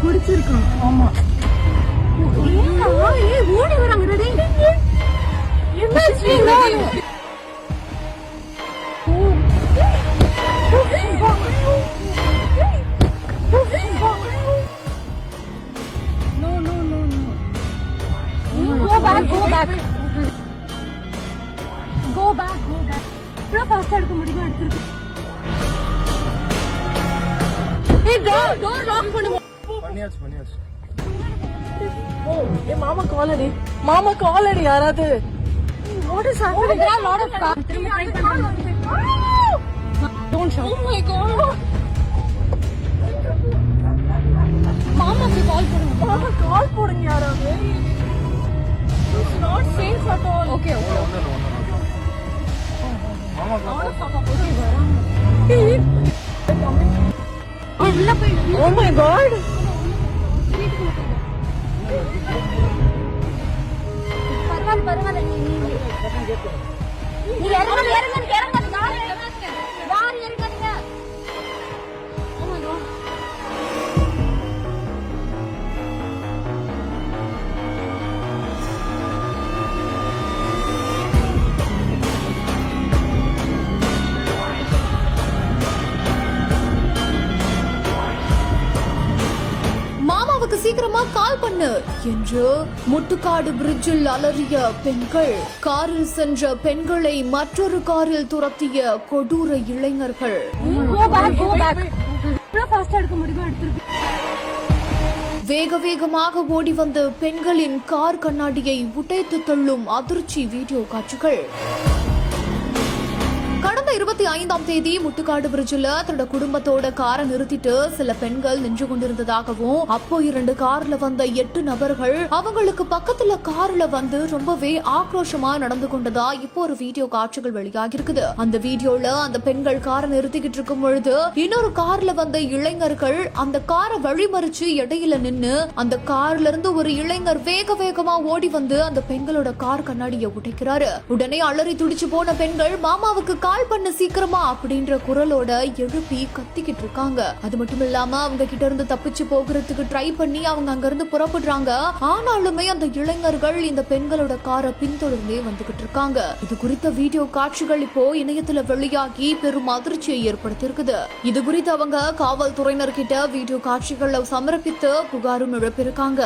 பிடிச்சிருக்கான். ஆமா ஓடி வராங்க. என்னாச்சு? Go back. இவ்வளவு ஃபாஸ்டா எடுக்க முடியுமா? எடுத்துருக்கு. ஏய் டோர் லாக் பண்ணுங்க. பண்ணியாச்சு. ஓ ஏ மாமா கால் அடி யாராவது. What is happening? There are a lot of cars. திரும்ப ட்ரை பண்ணுங்க. Don't shout. Oh my god. மாமாக்கு கால் போடுங்க யாராவது. It's not safe at all. Okay. Oh my god. பரவாயில்ல நீ இறங்க யார் இறங்காதீங்க. Oh my god. மாமாவுக்கு சீக்கிரமா கால் பண்ணு என்று முட்டுக்காடு பிரிட்ஜில் அலறிய பெண்கள், காரில் சென்ற பெண்களை மற்றொரு காரில் துரத்திய கொடூர இளைஞர்கள். வேகமாக ஓடி வந்த பெண்களின் கார் கண்ணாடியை உடைத்து தள்ளும் அதிர்ச்சி வீடியோ காட்சிகள். கடந்த 25ஆம் தேதி முட்டுக்காடு பிரிட்ஜில் தன்னோட குடும்பத்தோட காரை நிறுத்திட்டு சில பெண்கள் நின்று கொண்டிருந்ததாகவும், அப்போ 2 கார்ல வந்த 8 நபர்கள் அவங்களுக்கு பக்கத்துல கார்ல வந்து ரொம்பவே ஆக்ரோஷமா நடந்து கொண்டதா இப்போ ஒரு வீடியோ காட்சிகள் வெளியாகி இருக்குது. அந்த வீடியோல அந்த பெண்கள் காரை நிறுத்திக்கிட்டு இருக்கும் பொழுது இன்னொரு கார்ல வந்த இளைஞர்கள் அந்த காரை வழிமறிச்சு இடையில நின்னு அந்த கார்ல இருந்து ஒரு இளைஞர் வேகமா ஓடி வந்து அந்த பெண்களோட கார் கண்ணாடியை உடைக்கிறாரு. உடனே அலறி துடிச்சு போன பெண்கள் மாமாவுக்கு கால் பண்ண சீக்கிரமா அப்படின்ற குரலோட எழுப்பி கத்திக்கிட்டு இருக்காங்க. அது மட்டும் இல்லாம அவங்க கிட்ட இருந்து தப்பிச்சு போகிறதுக்கு ட்ரை பண்ணி அவங்க அங்க இருந்து புறப்படுறாங்க. ஆனாலுமே அந்த இளைஞர்கள் இந்த பெண்களோட காரை பின்தொடர்ந்தே வந்துகிட்டு இருக்காங்க. இது குறித்த வீடியோ காட்சிகள் இப்போ இணையத்துல வெளியாகி பெரும் அதிர்ச்சியை ஏற்படுத்தி இருக்குது. இது குறித்து அவங்க காவல்துறையினர்கிட்ட வீடியோ காட்சிகளை சமர்ப்பித்து புகாரும் எழுப்பியிருக்காங்க.